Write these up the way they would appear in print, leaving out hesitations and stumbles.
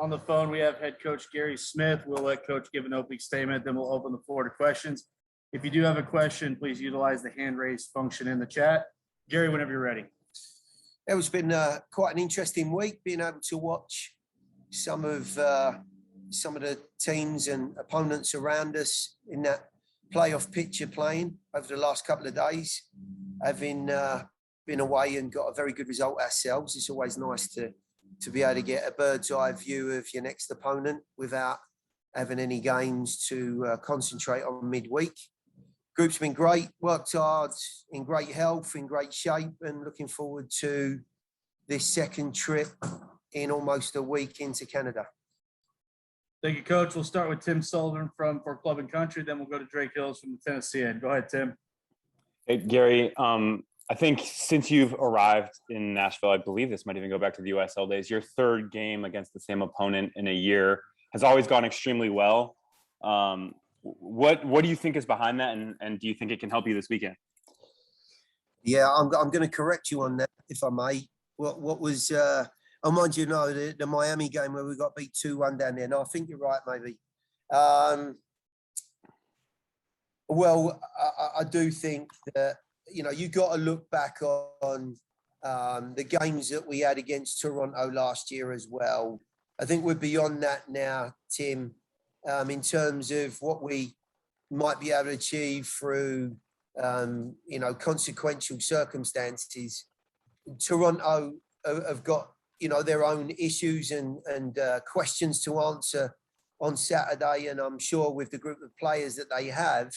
On the phone, we have head coach Gary Smith. We'll let coach give an opening statement, then we'll open the floor to questions. If you do have a question, please utilize the hand raise function in the chat. Gary, whenever you're ready. It's been quite an interesting week, being able to watch some of the teams and opponents around us in that playoff picture playing over the last couple of days. Having been away and got a very good result ourselves, it's always nice to be able to get a bird's eye view of your next opponent without having any games to concentrate on midweek. Group's been great, worked hard, in great health, in great shape, and looking forward to this second trip in almost a week into Canada. Thank you, Coach. We'll start with Tim Sullivan for Club and Country, then we'll go to Drake Hills from the Tennessee end. Go ahead, Tim. Hey, Gary. I think since you've arrived in Nashville, I believe this might even go back to the USL days, your third game against the same opponent in a year has always gone extremely well. What do you think is behind that, and do you think it can help you this weekend? Yeah, I'm going to correct you on that, if I may. What was, mind you, no, the Miami game where we got beat 2-1 down there. No, I think you're right, maybe. Well, I do think that, you got to look back on the games that we had against Toronto last year as well. I think we're beyond that now, Tim, in terms of what we might be able to achieve through, consequential circumstances. Toronto have got, their own issues and questions to answer on Saturday. And I'm sure with the group of players that they have,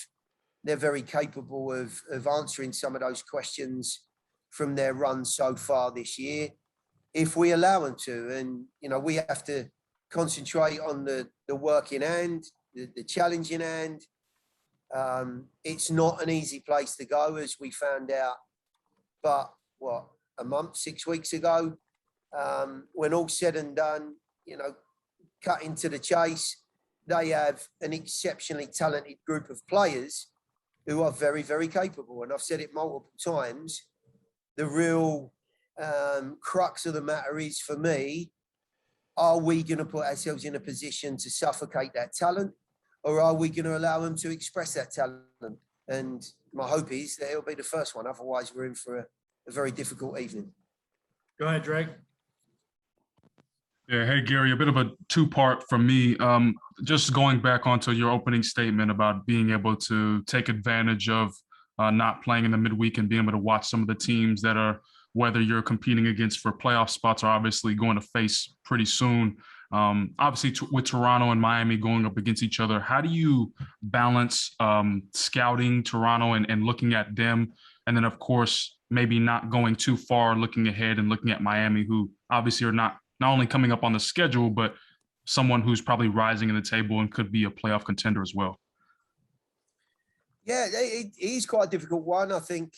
they're very capable of answering some of those questions from their run so far this year, if we allow them to. And, we have to concentrate on the work in hand, the challenge in hand. It's not an easy place to go, as we found out, but a month, 6 weeks ago, when all said and done, cut into the chase, they have an exceptionally talented group of players who are very, very capable. And I've said it multiple times, the real crux of the matter is, for me, are we going to put ourselves in a position to suffocate that talent, or are we going to allow them to express that talent? And my hope is that it'll be the first one. Otherwise, we're in for a very difficult evening. Go ahead, Drake. Yeah, hey, Gary, a bit of a two-part from me. Just going back onto your opening statement about being able to take advantage of not playing in the midweek and being able to watch some of the teams that are, whether you're competing against for playoff spots or obviously going to face pretty soon. Obviously, with Toronto and Miami going up against each other, how do you balance scouting Toronto and looking at them? And then, of course, maybe not going too far, looking ahead and looking at Miami, who obviously are not only coming up on the schedule, but someone who's probably rising in the table and could be a playoff contender as well. Yeah, it is quite a difficult one. I think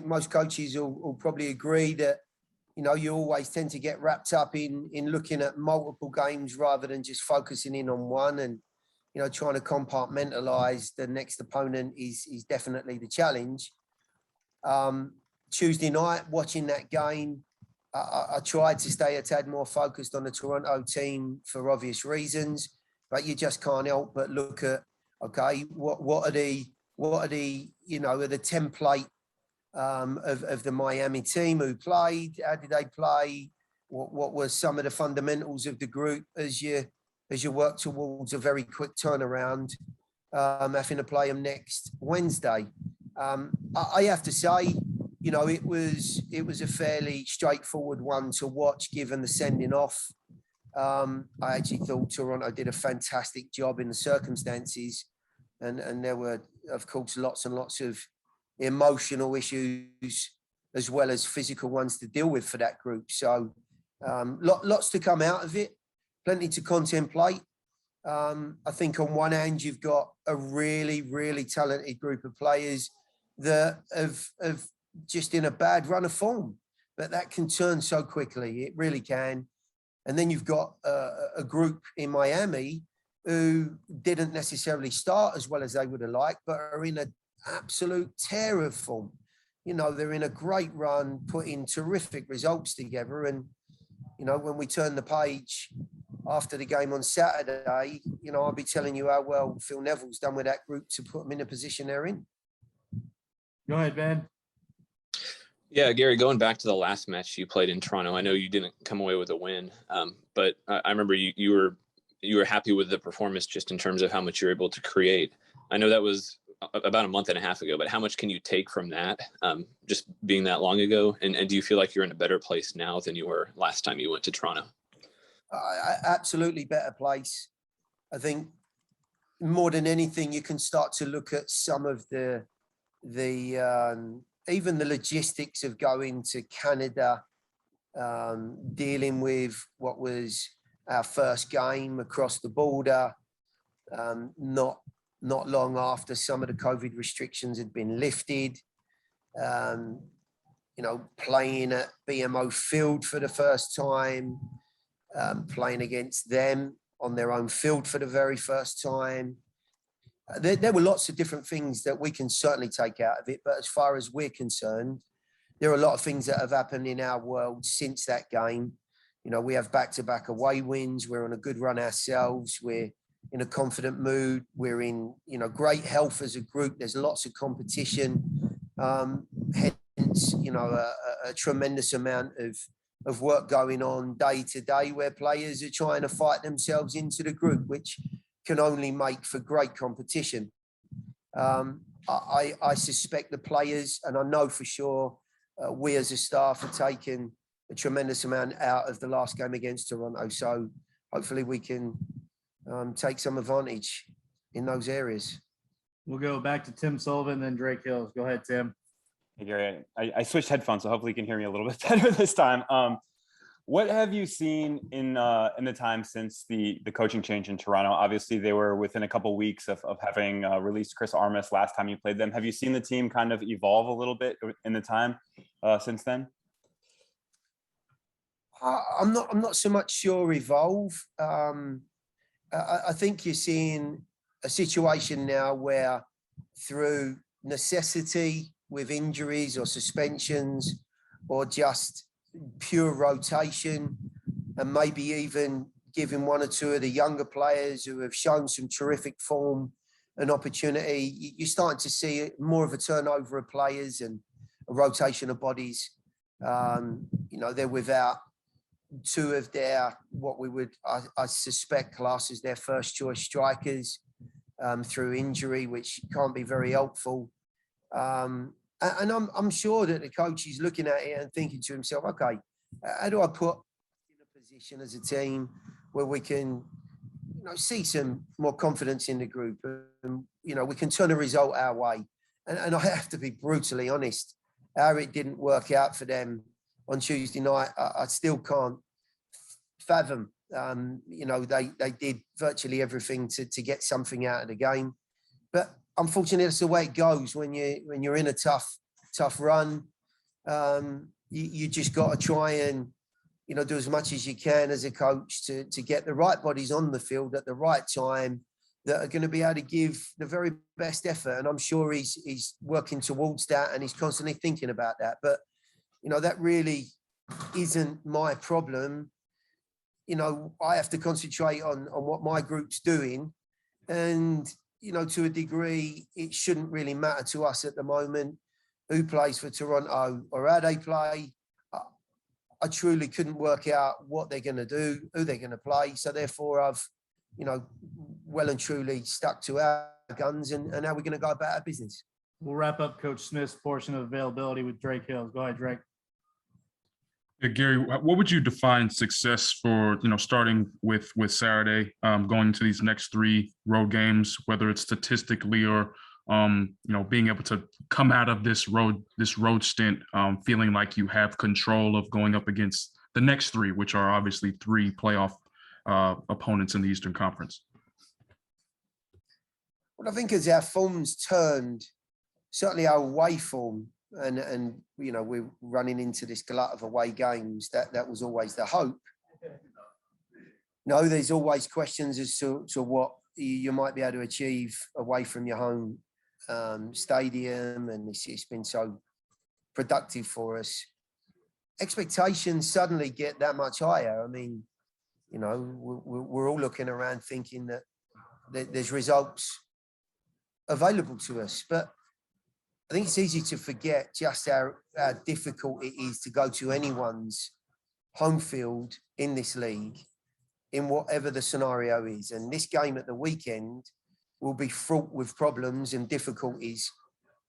most coaches will probably agree that, you always tend to get wrapped up in looking at multiple games rather than just focusing in on one. And, trying to compartmentalize the next opponent is definitely the challenge. Tuesday night, watching that game, I tried to stay a tad more focused on the Toronto team for obvious reasons, but you just can't help but look at, okay, what are the template of the Miami team who played? How did they play? What were some of the fundamentals of the group as you work towards a very quick turnaround, having to play them next Wednesday? I have to say, it was a fairly straightforward one to watch, given the sending off. I actually thought Toronto did a fantastic job in the circumstances, and there were, of course, lots and lots of emotional issues as well as physical ones to deal with for that group. So lots to come out of it, plenty to contemplate. I think on one hand, you've got a really, really talented group of players that have just in a bad run of form, but that can turn so quickly. It really can. And then you've got a group in Miami who didn't necessarily start as well as they would have liked, but are in an absolute tear of form. They're in a great run, putting terrific results together. And, when we turn the page after the game on Saturday, I'll be telling you how well Phil Neville's done with that group to put them in the position they're in. Go ahead, Ben. Yeah, Gary, going back to the last match you played in Toronto, I know you didn't come away with a win, but I remember you were happy with the performance just in terms of how much you're able to create. I know that was about a month and a half ago, but how much can you take from that, just being that long ago? And do you feel like you're in a better place now than you were last time you went to Toronto? Absolutely better place. I think more than anything, you can start to look at some of the even the logistics of going to Canada, dealing with what was our first game across the border, not long after some of the COVID restrictions had been lifted, playing at BMO Field for the first time, playing against them on their own field for the very first time. There were lots of different things that we can certainly take out of it. But as far as we're concerned, there are a lot of things that have happened in our world since that game. We have back-to-back away wins. We're on a good run ourselves. We're in a confident mood. We're in, great health as a group. There's lots of competition. Hence, a tremendous amount of work going on day to day where players are trying to fight themselves into the group, which can only make for great competition. I suspect the players, and I know for sure we as a staff are taking a tremendous amount out of the last game against Toronto. So hopefully we can take some advantage in those areas. We'll go back to Tim Sullivan, then Drake Hills. Go ahead, Tim. Hey, Gary, I switched headphones, so hopefully you can hear me a little bit better this time. What have you seen in the time since the coaching change in Toronto? Obviously, they were within a couple weeks of having released Chris Armas last time you played them. Have you seen the team kind of evolve a little bit in the time since then? I'm not so much sure evolve. I think you're seeing a situation now where through necessity with injuries or suspensions or just pure rotation and maybe even giving one or two of the younger players who have shown some terrific form an opportunity, you're starting to see more of a turnover of players and a rotation of bodies. They're without two of their, what we would, I suspect, class as their first choice strikers through injury, which can't be very helpful. And I'm sure that the coach is looking at it and thinking to himself, okay, how do I put in a position as a team where we can, see some more confidence in the group and, we can turn a result our way. And I have to be brutally honest, how it didn't work out for them on Tuesday night, I still can't fathom. They did virtually everything to get something out of the game. But unfortunately, that's the way it goes when you're in a tough run. You just got to try and do as much as you can as a coach to get the right bodies on the field at the right time that are going to be able to give the very best effort. And I'm sure he's working towards that and he's constantly thinking about that. But that really isn't my problem. I have to concentrate on what my group's doing, and to a degree, it shouldn't really matter to us at the moment who plays for Toronto or how they play. I truly couldn't work out what they're going to do, who they're going to play. So therefore, I've, well and truly stuck to our guns and how we're going to go about our business. We'll wrap up Coach Smith's portion of availability with Drake Hills. Go ahead, Drake. Yeah, Gary, what would you define success for, starting with Saturday, going to these next three road games, whether it's statistically or, being able to come out of this road stint, feeling like you have control of going up against the next three, which are obviously three playoff opponents in the Eastern Conference? Well, I think as our form's turned, certainly our away form, and we're running into this glut of away games. That was always the hope. No, there's always questions as to what you might be able to achieve away from your home stadium, and it's been so productive for us. Expectations suddenly get that much higher. I mean, You know, we're all looking around thinking that there's results available to us. But I think it's easy to forget just how difficult it is to go to anyone's home field in this league, in whatever the scenario is. And this game at the weekend will be fraught with problems and difficulties.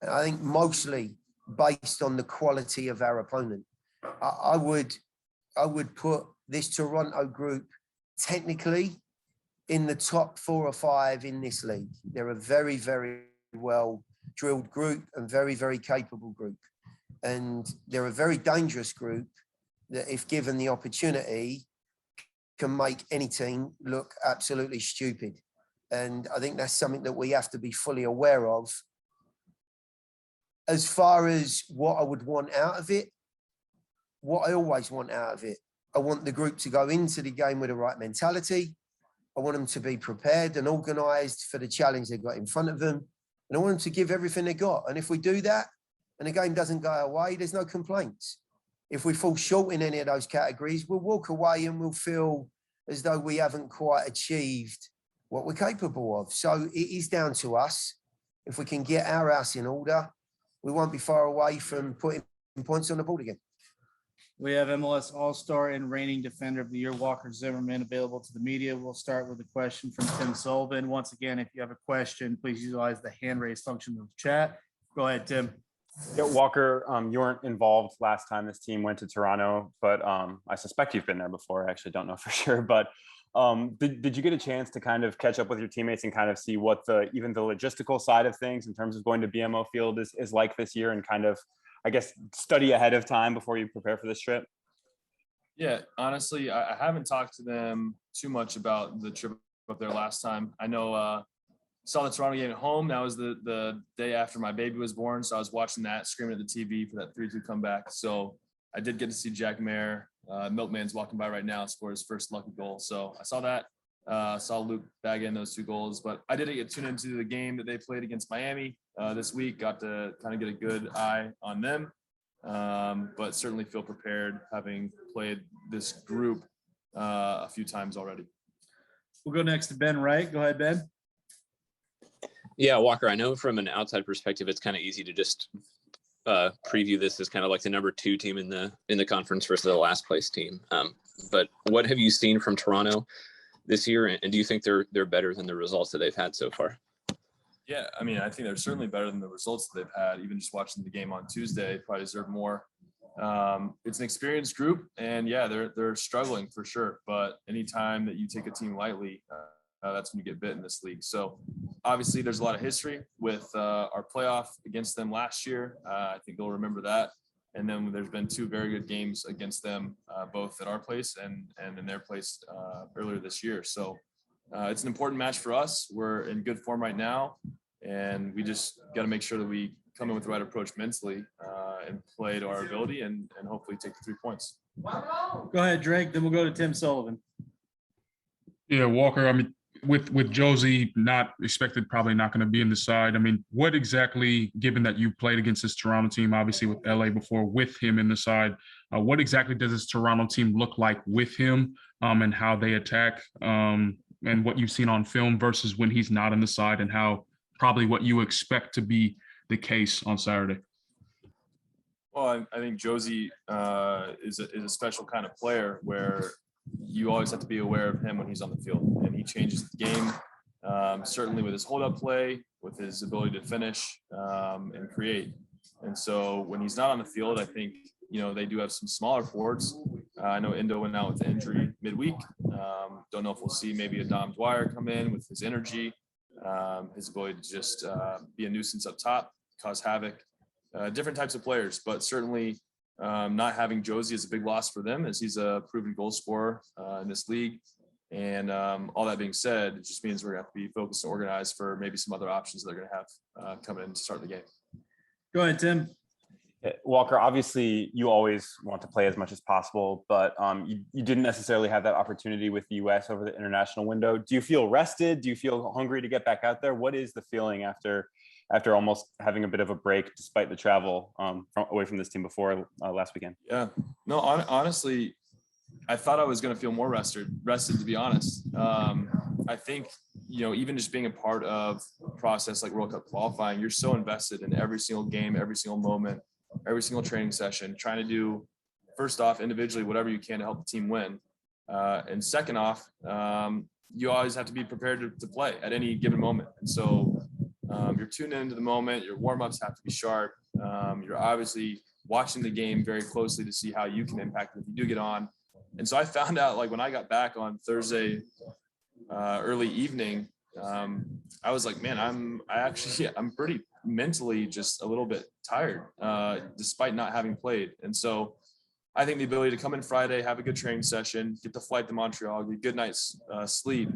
And I think mostly based on the quality of our opponent. I would put this Toronto group technically in the top 4 or 5 in this league. They're a very, very well drilled group and very, very capable group. And they're a very dangerous group that, if given the opportunity, can make any team look absolutely stupid. And I think that's something that we have to be fully aware of. As far as what I would want out of it, what I always want out of it, I want the group to go into the game with the right mentality. I want them to be prepared and organised for the challenge they've got in front of them. And I want them to give everything they got. And if we do that and the game doesn't go our way, there's no complaints. If we fall short in any of those categories, we'll walk away and we'll feel as though we haven't quite achieved what we're capable of. So it is down to us. If we can get our house in order, we won't be far away from putting points on the board again. We have MLS All-Star and reigning Defender of the Year, Walker Zimmerman, available to the media. We'll start with a question from Tim Sullivan. Once again, if you have a question, please utilize the hand raise function of the chat. Go ahead, Tim. Yeah, Walker, you weren't involved last time this team went to Toronto, but I suspect you've been there before. I actually don't know for sure, but did you get a chance to kind of catch up with your teammates and kind of see what even the logistical side of things in terms of going to BMO Field is like this year, and kind of, I guess, study ahead of time before you prepare for this trip? Yeah, honestly, I haven't talked to them too much about the trip up there last time. I know saw the Toronto game at home. That was the day after my baby was born. So I was watching that, screaming at the TV for that 3-2 comeback. So I did get to see Jack Mayer. Milkman's walking by right now, scored his first lucky goal. So I saw that. Saw Luke bag in those 2 goals. But I didn't get tuned into the game that they played against Miami this week. Got to kind of get a good eye on them. But certainly feel prepared, having played this group a few times already. We'll go next to Ben Wright. Go ahead, Ben. Yeah, Walker, I know from an outside perspective, it's kind of easy to just preview this as kind of like the number 2 team in the conference versus the last place team. But what have you seen from Toronto this year, and do you think they're better than the results that they've had so far? Yeah, I mean, I think they're certainly better than the results that they've had. Even just watching the game on Tuesday, probably deserve more. It's an experienced group, and yeah, they're struggling for sure. But anytime that you take a team lightly, that's when you get bit in this league. So obviously there's a lot of history with our playoff against them last year. I think they'll remember that. And then there's been 2 very good games against them, both at our place and in their place earlier this year. So it's an important match for us. We're in good form right now, and we just got to make sure that we come in with the right approach mentally and play to our ability and hopefully take the 3 points. Go ahead, Drake. Then we'll go to Tim Sullivan. Yeah, Walker, I mean, with Josie not expected, probably not going to be in the side. I mean, what exactly, given that you played against this Toronto team, obviously with LA before, with him in the side, what exactly does this Toronto team look like with him, and how they attack, and what you've seen on film versus when he's not in the side, and how probably what you expect to be the case on Saturday? Well, I think Josie is a special kind of player where you always have to be aware of him when he's on the field, and he changes the game, certainly with his hold-up play, with his ability to finish and create. And so when he's not on the field, I think, they do have some smaller forwards. I know Indo went out with the injury midweek. Don't know if we'll see maybe a Dom Dwyer come in with his energy, his ability to just be a nuisance up top, cause havoc, different types of players, but certainly not having Josie is a big loss for them, as he's a proven goal scorer in this league. And all that being said, it just means we're going to have to be focused and organized for maybe some other options they're going to have coming in to start the game. Go ahead, Tim. Walker, obviously you always want to play as much as possible, but you didn't necessarily have that opportunity with the U.S. over the international window. Do you feel rested? Do you feel hungry to get back out there? What is the feeling after almost having a bit of a break despite the travel away from this team before last weekend? Yeah, no, honestly, I thought I was going to feel more rested, to be honest. I think, even just being a part of a process like World Cup qualifying, you're so invested in every single game, every single moment, every single training session, trying to do, first off, individually, whatever you can to help the team win. And second off, you always have to be prepared to play at any given moment. And so you're tuned into the moment, your warm-ups have to be sharp. You're obviously watching the game very closely to see how you can impact it if you do get on. And so I found out, like, when I got back on Thursday early evening, I was like, man, I'm pretty mentally just a little bit tired, despite not having played. And so I think the ability to come in Friday, have a good training session, get the flight to Montreal, get a good night's sleep.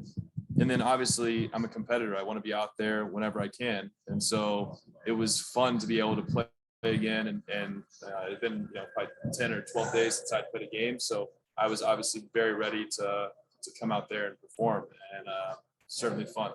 And then obviously I'm a competitor. I want to be out there whenever I can. And so it was fun to be able to play again. And it's been probably 10 or 12 days since I'd played a game. So I was obviously very ready to come out there and perform, and certainly fun.